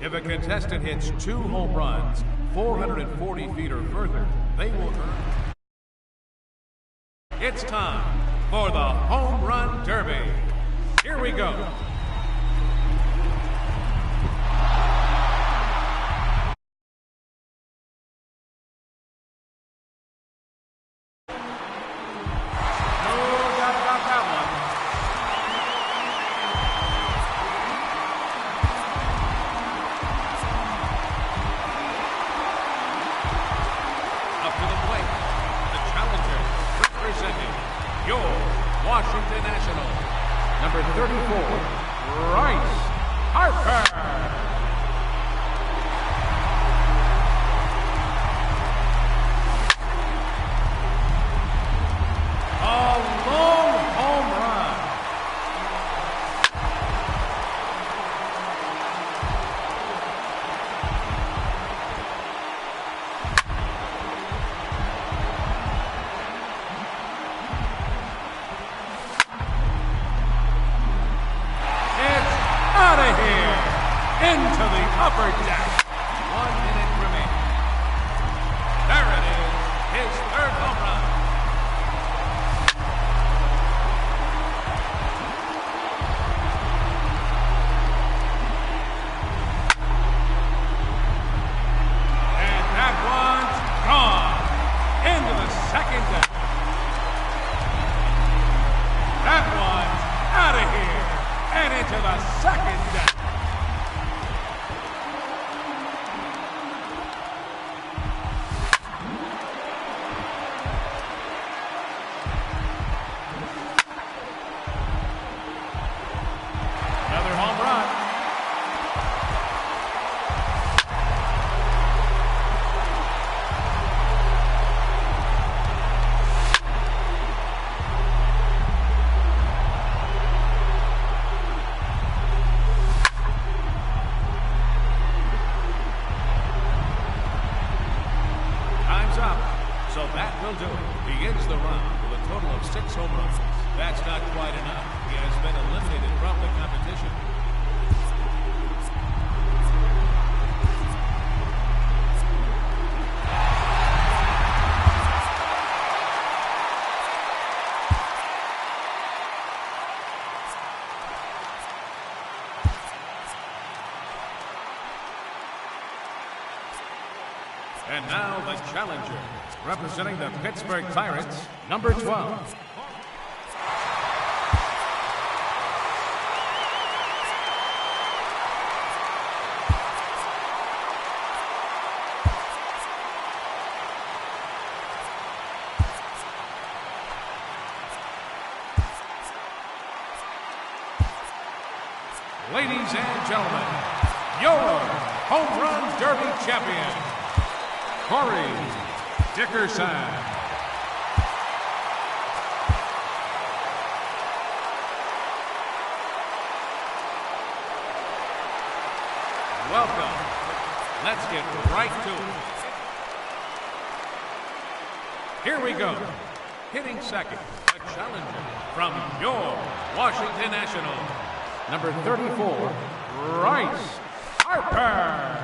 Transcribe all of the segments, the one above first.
If a contestant hits 2 home runs, 440 feet or further, they will earn. It's time for the Home Run Derby. Here we go. Washington National, number 34, Bryce Harper. A long home run. Into the upper deck. 1 minute remaining. There it is, his third home run. And that one's gone into the second deck. That one's out of here and into the second deck. So that will do it. He ends the round with a total of 6 home runs. That's not quite enough. He has been eliminated from the competition. And now the challenger, representing the Pittsburgh Pirates, number 12. Ladies and gentlemen, your Home Run Derby champion, Corey Dickerson. Welcome. Let's get right to it. Here we go. Hitting second, a challenger from your Washington National, number 34, Bryce Harper.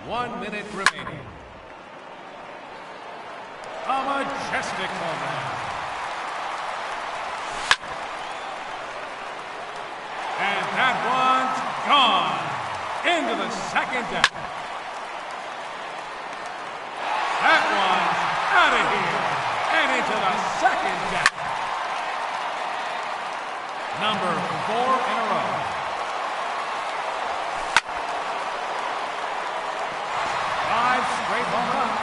One minute remaining. A majestic home run. And that one's gone into the second deck. That one's out of here and into the second deck. Number 4 in a row. 5 straight home runs.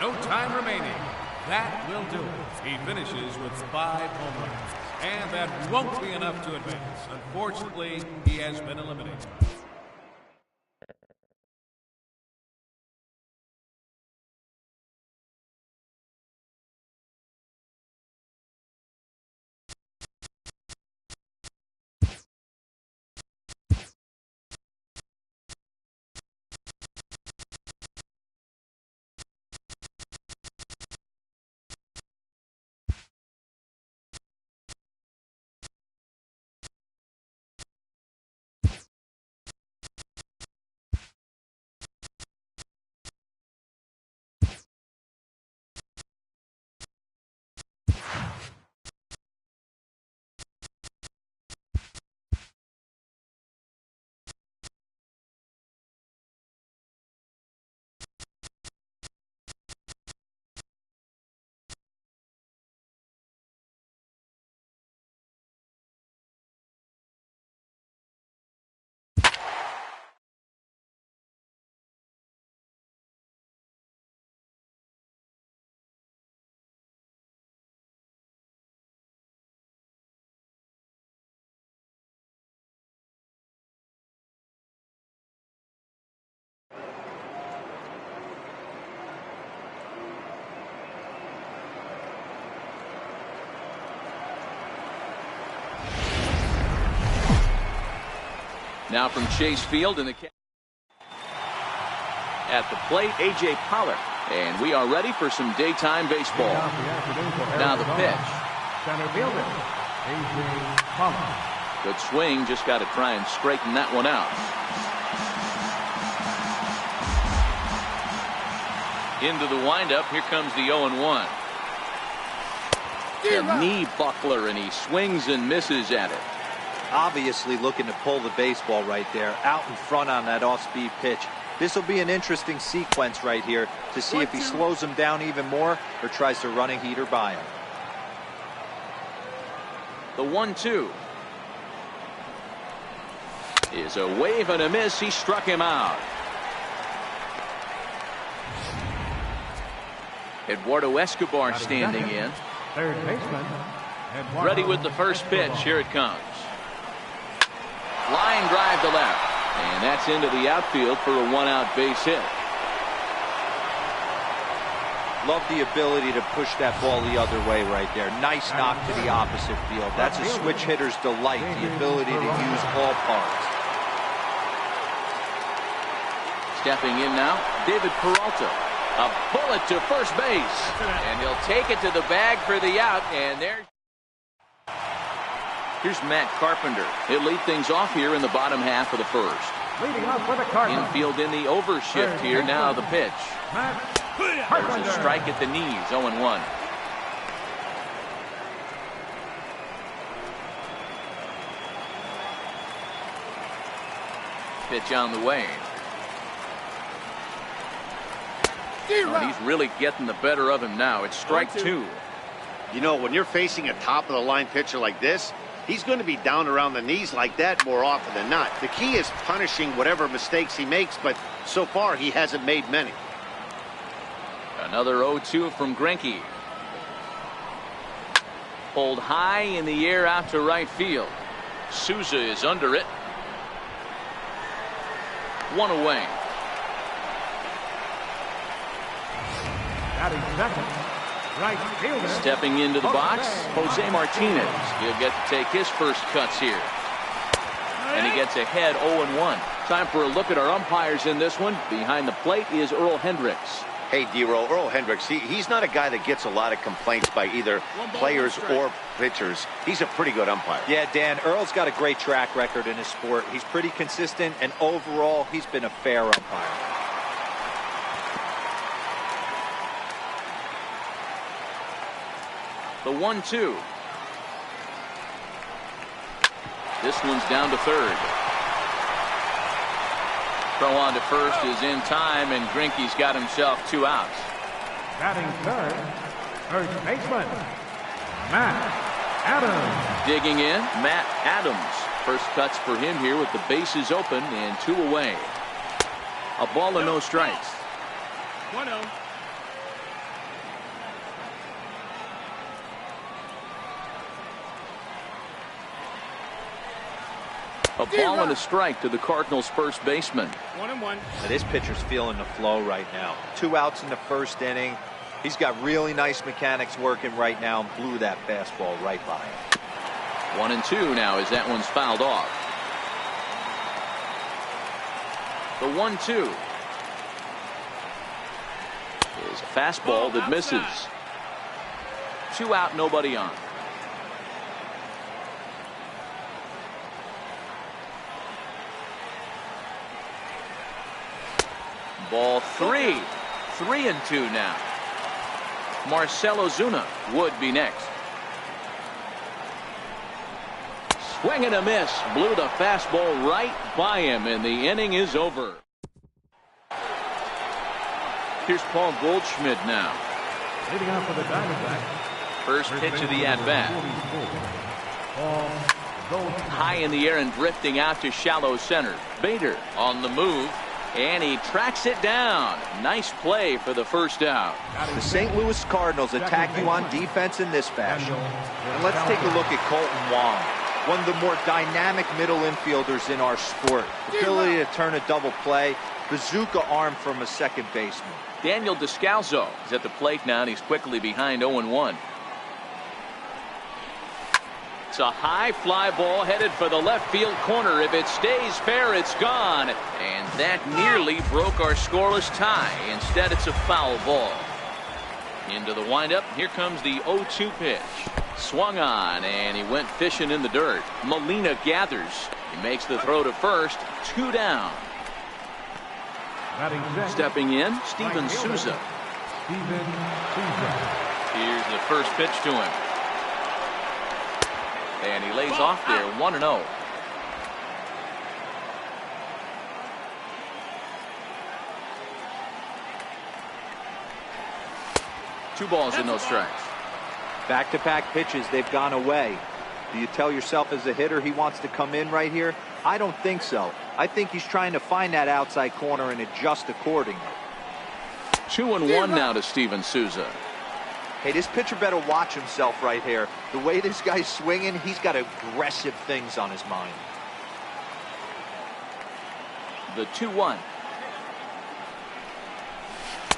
No time remaining. That will do it. He finishes with 5 home runs. And that won't be enough to advance. Unfortunately, he has been eliminated. Now from Chase Field in the at the plate, A.J. Pollock. And we are ready for some daytime baseball. Now the pitch. Center fielder, A.J. Pollock. Good swing. Just got to try and straighten that one out. Into the windup. Here comes the 0-1. A knee buckler, and he swings and misses at it. Obviously looking to pull the baseball right there, out in front on that off-speed pitch. This will be an interesting sequence right here to see if he slows him down even more or tries to run a heater by him. The 1-2 is a wave and a miss. He struck him out. Eduardo Escobar standing in. Third baseman. Ready with the first pitch. Here it comes. Line drive to left. And that's into the outfield for a 1-out base hit. Love the ability to push that ball the other way right there. Nice knock to the opposite field. That's a switch hitter's delight, the ability to use all parts. Stepping in now, David Peralta. A bullet to first base. And he'll take it to the bag for the out. And there. Here's Matt Carpenter. He'll lead things off here in the bottom half of the first. Leading off with a Cardinal. Infield in the overshift here. Now the pitch. There's a strike at the knees. 0-1. Pitch on the way. Oh, he's really getting the better of him now. It's strike 2. You know, when you're facing a top-of-the-line pitcher like this, he's going to be down around the knees like that more often than not. The key is punishing whatever mistakes he makes, but so far he hasn't made many. Another 0-2 from Greinke. Pulled high in the air out to right field. Souza is under it. 1 away. Batting second, right fielder. Stepping into the box, Jose Martinez. He'll get to take his first cuts here. And he gets ahead 0-1. Time for a look at our umpires in this one. Behind the plate is Earl Hendricks. Hey, D-Roll, Earl Hendricks, he's not a guy that gets a lot of complaints by either players or pitchers. He's a pretty good umpire. Yeah, Dan, Earl's got a great track record in his sport. He's pretty consistent, and overall, he's been a fair umpire. The 1-2. This one's down to third. Throw on to first is in time, and Greinke's got himself 2 outs. Batting third, first baseman, Matt Adams. Digging in, Matt Adams. First cuts for him here with the bases open and 2 away. A ball and no strikes. 1-0. A ball and a strike to the Cardinals' first baseman. 1-1. This pitcher's feeling the flow right now. 2 outs in the first inning. He's got really nice mechanics working right now and blew that fastball right by him. 1-2 now as that one's fouled off. The 1-2 is a fastball that misses. 2 out, nobody on. Ball 3. 3-2 now. Marcell Ozuna would be next. Swing and a miss. Blew the fastball right by him, and the inning is over. Here's Paul Goldschmidt now. Leading off for the Diamondbacks. First pitch of the at-bat. High in the air and drifting out to shallow center. Bader on the move, and he tracks it down. Nice play for the first out. The St. Louis Cardinals attack you on defense in this fashion. And let's take a look at Colton Wong, one of the more dynamic middle infielders in our sport. Ability to turn a double play, bazooka arm from a second baseman. Daniel Descalso is at the plate now, and he's quickly behind 0-1. It's a high fly ball headed for the left field corner. If it stays fair, it's gone. And that nearly broke our scoreless tie. Instead, it's a foul ball. Into the windup. Here comes the 0-2 pitch. Swung on, and he went fishing in the dirt. Molina gathers. He makes the throw to first. 2 down. Stepping in, Steven Souza. Here's the first pitch to him. And he lays off there, 1-0. Two balls and no strikes. Back-to-back pitches, they've gone away. Do you tell yourself as a hitter he wants to come in right here? I don't think so. I think he's trying to find that outside corner and adjust accordingly. 2-1 now to Steven Souza. Hey, this pitcher better watch himself right here. The way this guy's swinging, he's got aggressive things on his mind. The 2-1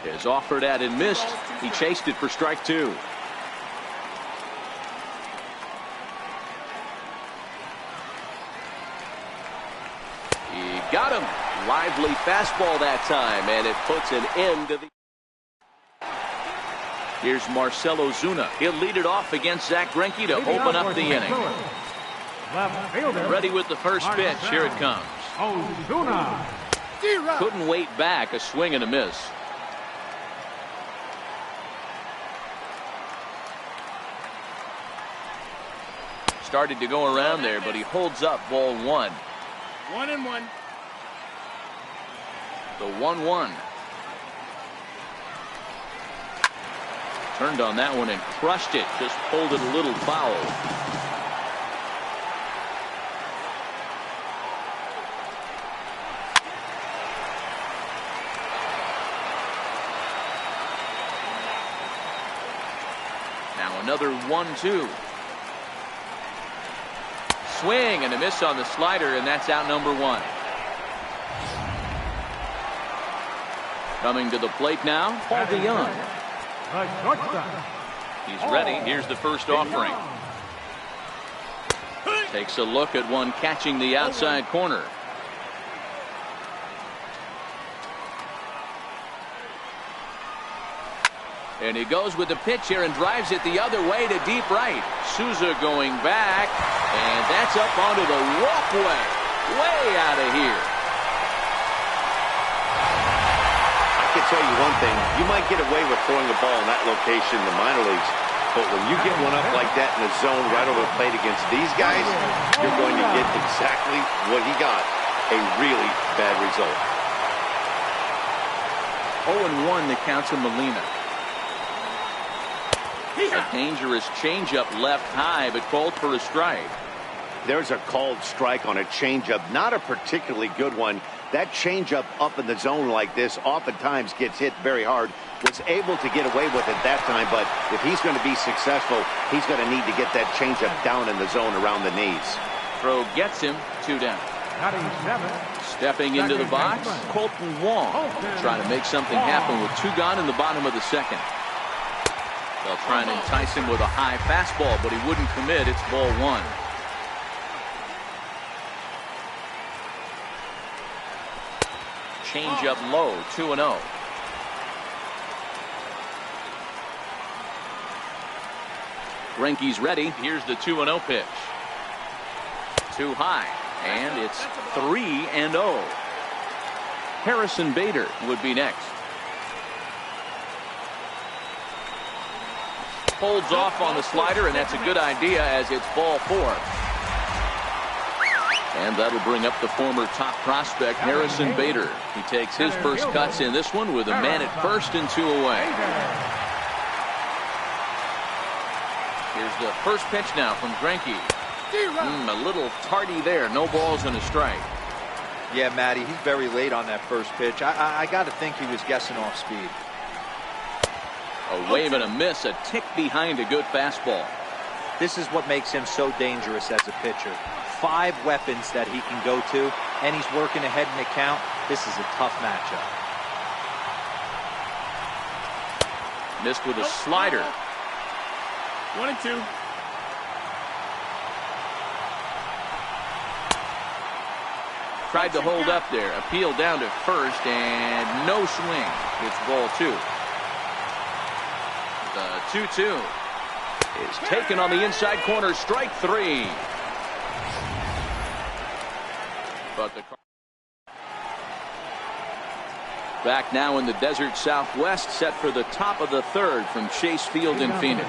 is offered at and missed. He chased it for strike 2. He got him. Lively fastball that time, and it puts an end to the. Here's Marcell Ozuna. He'll lead it off against Zach Greinke to open up the inning. Left fielder. Ready with the first pitch. Here it comes. Ozuna. Couldn't wait back. A swing and a miss. Started to go around there, but he holds up ball 1. 1-1. The 1-1. Turned on that one and crushed it. Just pulled it a little foul. Now another 1-2. Swing and a miss on the slider, and that's out number 1. Coming to the plate now, Paul DeJong. He's ready. Here's the first offering. Takes a look at one catching the outside corner. And he goes with the pitch here and drives it the other way to deep right. Souza going back, and that's up onto the walkway. Way out of here. I can tell you one thing. You might get away with throwing a ball in that location in the minor leagues. But when you get one up like that in the zone right over the plate against these guys, you're going to get exactly what he got. A really bad result. 0-1 the count to Molina. A dangerous changeup left high, but called for a strike. There's a called strike on a changeup, not a particularly good one. That changeup up in the zone like this oftentimes gets hit very hard. Was able to get away with it that time, but if he's going to be successful, he's going to need to get that changeup down in the zone around the knees. Throw gets him. 2 down. Batting 7. Stepping into the box, Colton Wong. Trying to make something happen with 2 gone in the bottom of the second. They'll try and entice him with a high fastball, but he wouldn't commit. It's ball 1. Change up low, 2-0. Greinke's ready. Here's the 2-0 pitch. Too high, and it's 3-0. Harrison Bader would be next. Holds off on the slider, and that's a good idea as it's ball 4. And that'll bring up the former top prospect, Harrison Bader. He takes his first cuts in this one with a man at first and 2 away. Here's the first pitch now from Greinke. A little tardy there. No balls and a strike. Yeah, Matty, he's very late on that first pitch. I got to think he was guessing off speed. A wave and a miss, a tick behind a good fastball. This is what makes him so dangerous as a pitcher. 5 weapons that he can go to, and he's working ahead in the count. This is a tough matchup. Missed with a slider. 1-2. Tried to hold up there. Appeal down to first, and no swing. It's ball 2. The 2-2 is taken on the inside corner. Strike 3. But the back now in the desert Southwest, set for the top of the 3rd from Chase Field in Phoenix.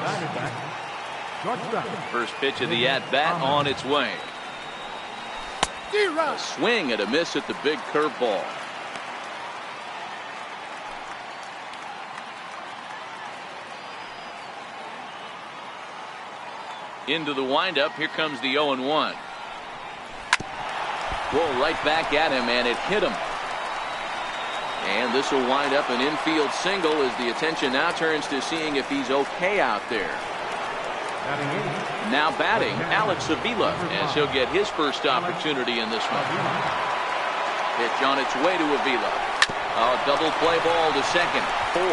First pitch of the at-bat on its way. A swing and a miss at the big curveball. Into the windup. Here comes the 0-1. Roll right back at him, and it hit him. And this will wind up an infield single as the attention now turns to seeing if he's okay out there. Now batting, Alex Avila, as he'll get his first opportunity in this one. Pitch on its way to Avila. A double play ball to second. 4.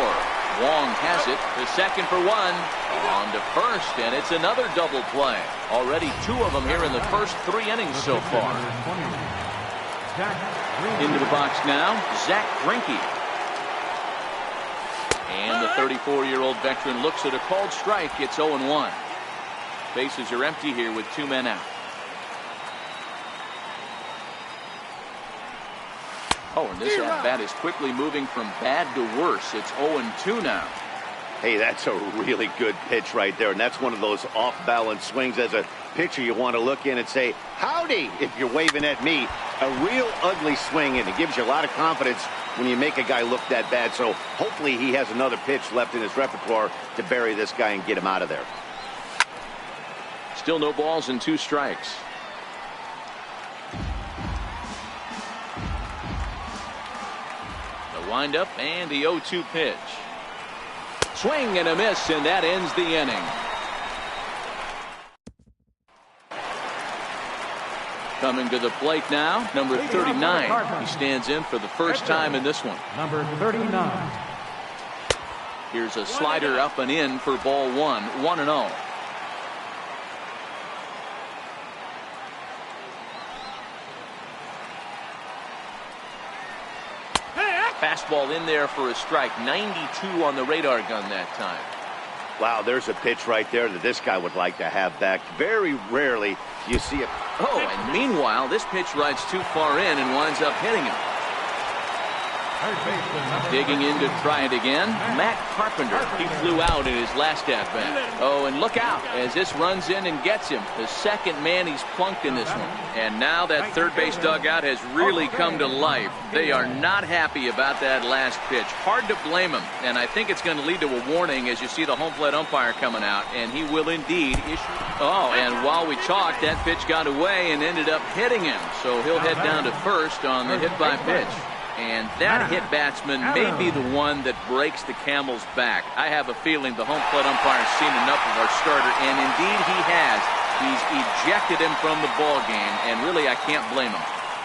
Wong has it. The second for 1. On to first, and it's another double play. Already 2 of them here in the first 3 innings so far. Into the box now, Zack Greinke. And the 34-year-old veteran looks at a called strike. It's 0-1. Bases are empty here with 2 men out. Oh, and this at-bat is quickly moving from bad to worse. It's 0-2 now. Hey, that's a really good pitch right there, and that's one of those off-balance swings. As a pitcher, you want to look in and say, howdy, if you're waving at me. A real ugly swing, and it gives you a lot of confidence when you make a guy look that bad. So hopefully he has another pitch left in his repertoire to bury this guy and get him out of there. Still no balls and 2 strikes. The windup and the 0-2 pitch. Swing and a miss, and that ends the inning. Coming to the plate now, number 39. He stands in for the first time in this one. Number 39. Here's a slider up and in for ball 1. 1-0. Fastball in there for a strike. 92 on the radar gun that time. Wow, there's a pitch right there that this guy would like to have back. Very rarely you see it. Oh, and meanwhile, this pitch rides too far in and winds up hitting him. Digging in to try it again, Matt Carpenter. He flew out in his last at-bat. Oh, and look out as this runs in and gets him. The second man he's plunked in this one. And now that third base dugout has really come to life. They are not happy about that last pitch. Hard to blame him. And I think it's going to lead to a warning as you see the home plate umpire coming out. And he will indeed issue. Oh, and while we talked, that pitch got away and ended up hitting him. So he'll head down to first on the hit by pitch. And that hit batsman may be the one that breaks the camel's back. I have a feeling the home plate umpire's seen enough of our starter, and indeed he has. He's ejected him from the ball game, and really I can't blame him.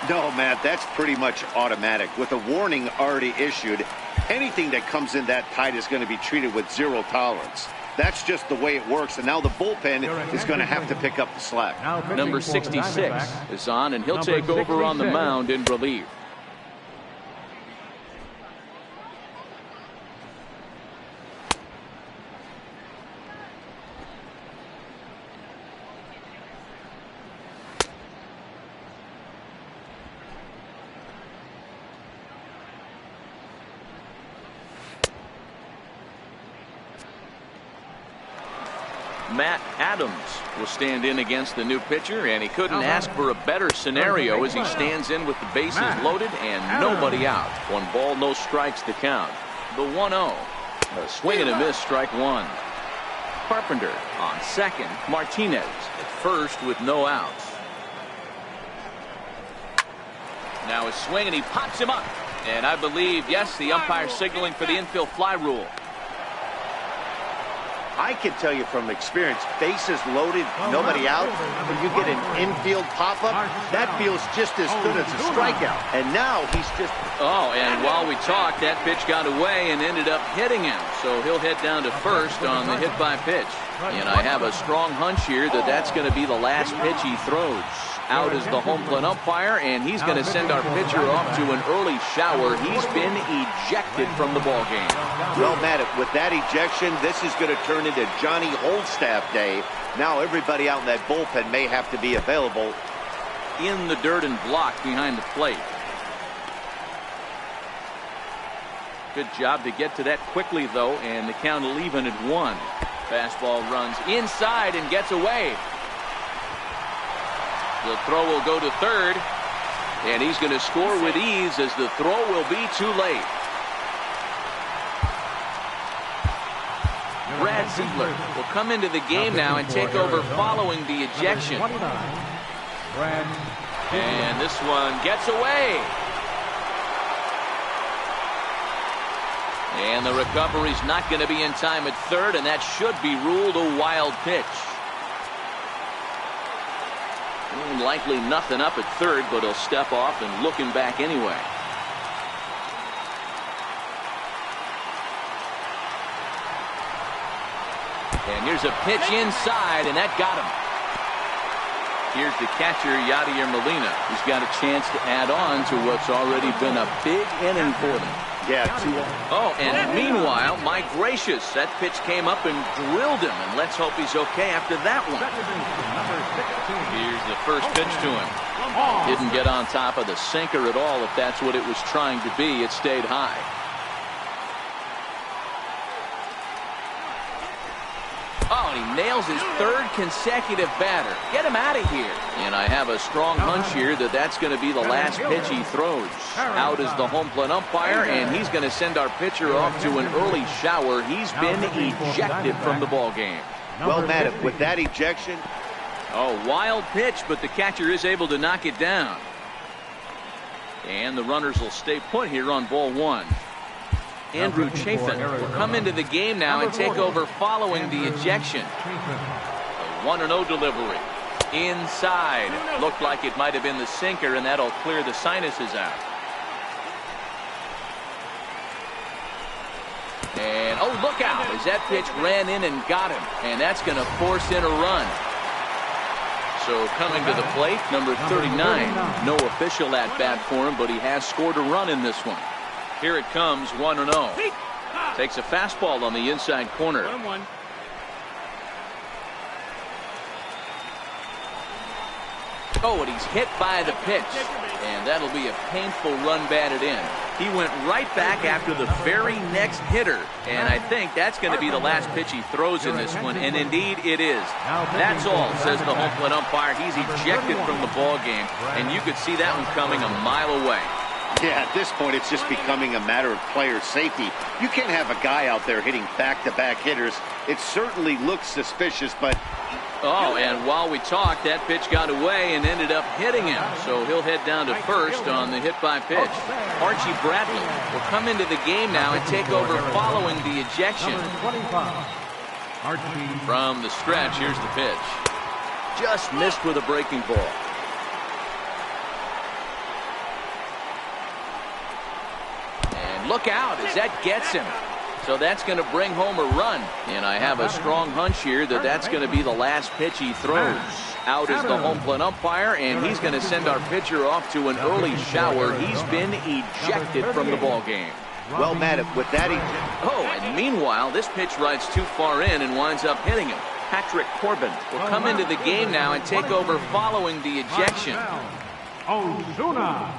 No, Matt, that's pretty much automatic. With a warning already issued, anything that comes in that tight is going to be treated with zero tolerance. That's just the way it works, and now the bullpen is going to have to pick up the slack. Number 66 is on, and he'll take over on the mound in relief. Matt Adams will stand in against the new pitcher, and he couldn't ask for a better scenario as he stands in with the bases loaded and nobody out. 1 ball, no strikes to count. The 1-0. A swing and a miss, strike 1. Carpenter on second. Martinez at first with no outs. Now a swing, and he pops him up. And I believe, yes, the umpire signaling for the infield fly rule. I can tell you from experience, bases loaded, nobody out, when you get an infield pop-up, that feels just as good as a strikeout. And now he's just... Oh, and while we talked, that pitch got away and ended up hitting him. So he'll head down to first on the hit by pitch. And I have a strong hunch here that that's going to be the last pitch he throws. Out is the home plate umpire, and he's going to send our pitcher off to an early shower. He's been ejected from the ball game. Well, Matt, with that ejection, this is going to turn into Johnny Holdstaff Day. Now everybody out in that bullpen may have to be available. In the dirt and blocked behind the plate. Good job to get to that quickly, though, and the count will even at 1. Fastball runs inside and gets away. The throw will go to third, and he's going to score with ease as the throw will be too late. Brad Ziegler will come into the game now and take over following the ejection. And this one gets away. And the recovery's not going to be in time at third, and that should be ruled a wild pitch. Likely nothing up at third, but he'll step off and look him back anyway. And here's a pitch inside, and that got him. Here's the catcher, Yadier Molina, who's got a chance to add on to what's already been a big inning for them. Yeah, 2-0. Oh, and meanwhile, Mike Gracious, that pitch came up and drilled him, and let's hope he's okay after that one. Here's the first pitch to him. Didn't get on top of the sinker at all. If that's what it was trying to be, it stayed high. Oh, and he nails his third consecutive batter. Get him out of here. And I have a strong hunch here that that's going to be the last pitch he throws. Out is the home plate umpire, and he's going to send our pitcher off to an early shower. He's been ejected from the ball game. Well, Matt, with that ejection... Oh, wild pitch, but the catcher is able to knock it down. And the runners will stay put here on ball 1. Andrew Chafin will come into the game now and take over following the ejection. A 1-0 delivery. Inside. Looked like it might have been the sinker, and that'll clear the sinuses out. And, oh, look out, as that pitch ran in and got him. And that's going to force in a run. So coming to the plate, number 39. No official at bat for him, but he has scored a run in this one. Here it comes, 1-0. Takes a fastball on the inside corner. 1-1. Oh, and he's hit by the pitch. And that'll be a painful run batted in. He went right back after the very next hitter. And I think that's going to be the last pitch he throws in this one. And indeed it is. That's all, says the home plate umpire. He's ejected from the ball game. And you could see that one coming a mile away. Yeah, at this point, it's just becoming a matter of player safety. You can't have a guy out there hitting back-to-back hitters. It certainly looks suspicious, but... Oh, and while we talked, that pitch got away and ended up hitting him. So he'll head down to first on the hit by pitch. Archie Bradley will come into the game now and take over following the ejection. From the stretch, here's the pitch. Just missed with a breaking ball. And look out as that gets him. So that's going to bring home a run. And I have a strong hunch here that that's going to be the last pitch he throws. Out is the home plate umpire, and he's going to send our pitcher off to an early shower. He's been ejected from the ball game. Well, Matt, with that Oh, and meanwhile, this pitch rides too far in and winds up hitting him. Patrick Corbin will come into the game now and take over following the ejection. Ozuna.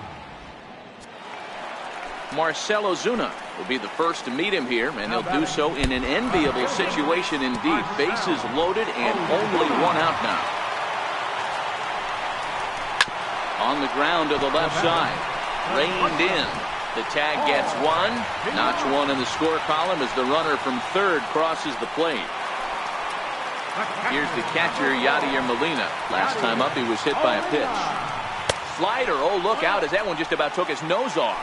Marcell Ozuna will be the first to meet him here, and he'll do so in an enviable situation indeed. Bases loaded and only one out now. On the ground to the left side. Reined in. The tag gets one. Notch one in the score column as the runner from third crosses the plate. Here's the catcher, Yadier Molina. Last time up, he was hit by a pitch. Slider. Oh, look out as that one just about took his nose off.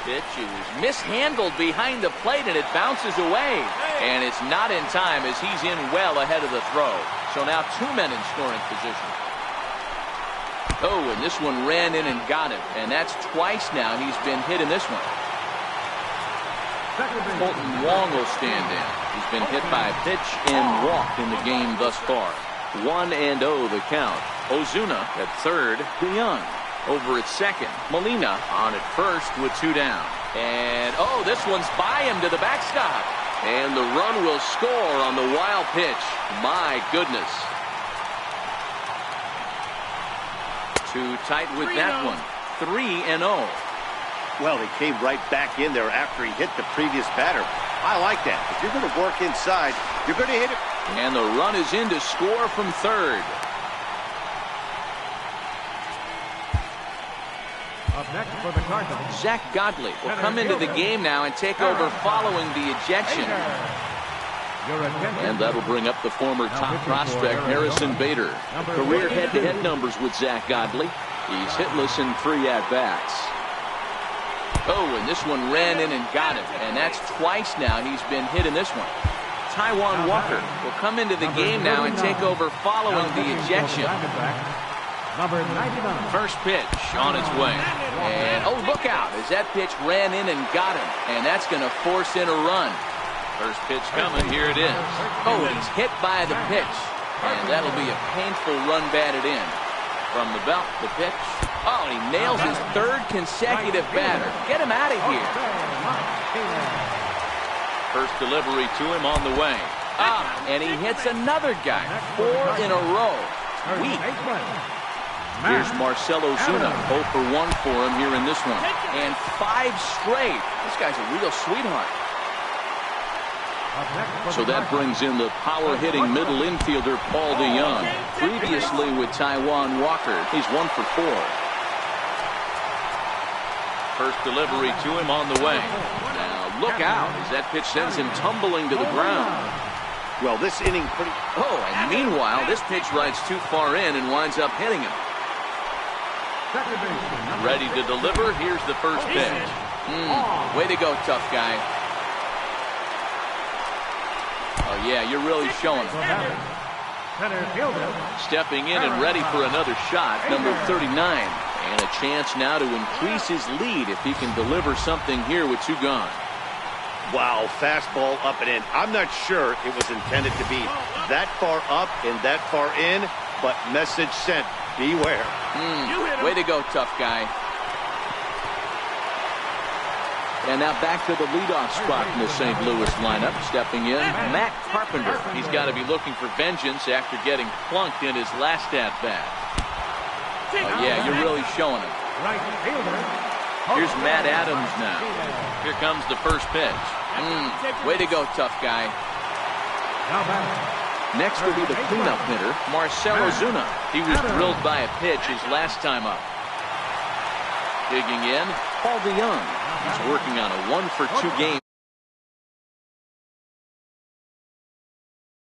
Pitch is mishandled behind the plate, and it bounces away. And it's not in time as he's in well ahead of the throw. So now two men in scoring position. Oh, and this one ran in and got him. And that's twice now he's been hit in this one. Colton Wong will stand in. He's been hit by a pitch and walked in the game thus far. 1-0 the count. Ozuna at third. DeYoung over at second. Molina on at first with two down. And, oh, this one's by him to the backstop. And the run will score on the wild pitch. My goodness. Too tight with that one. 3-0. Well, he came right back in there after he hit the previous batter. I like that. If you're going to work inside, you're going to hit it. And the run is in to score from third. Up next for the Cardinals. Zach Godley will come into the game now and take over following the ejection. And that'll bring up the former top prospect, Harrison Bader. Career head-to-head numbers with Zach Godley. He's hitless in 3 at-bats. Oh, and this one ran in and got him. And that's twice now he's been hit in this one. Taijuan Walker will come into the game now and take over following the ejection. Number 99. First pitch on its way. And, oh, look out as that pitch ran in and got him. And that's going to force in a run. First pitch coming. Here it is. Oh, he's hit by the pitch. And that'll be a painful run batted in. From the belt, the pitch. Oh, and he nails his third consecutive batter. Get him out of here. First delivery to him on the way. And he hits another guy. 4 in a row. Weak. Here's Marcell Ozuna. 0 for 1 for him here in this one. And 5 straight. This guy's a real sweetheart. So that brings in the power-hitting middle infielder, Paul DeYoung. Previously with Taijuan Walker, he's 1 for 4. First delivery to him on the way. Now look out as that pitch sends him tumbling to the ground. Well, this inning pretty... Oh, and meanwhile, this pitch rides too far in and winds up hitting him. Ready to deliver. Here's the first pitch. Way to go, tough guy. Oh, yeah, you're really showing him. Stepping in and ready for another shot, number 39. And a chance now to increase his lead if he can deliver something here with 2 gone. Wow, fastball up and in. I'm not sure it was intended to be that far up and that far in, but message sent. Beware. Way to go, tough guy. And now back to the leadoff spot in the St. Louis lineup. Stepping in, Matt Carpenter. He's got to be looking for vengeance after getting plunked in his last at-bat. Oh, yeah, you're really showing him. Here's Matt Adams now. Here comes the first pitch. Way to go, tough guy. Next will be the cleanup hitter, Marcell Ozuna. He was drilled by a pitch his last time up. Digging in, Paul DeYoung. He's working on a 1 for 2 game.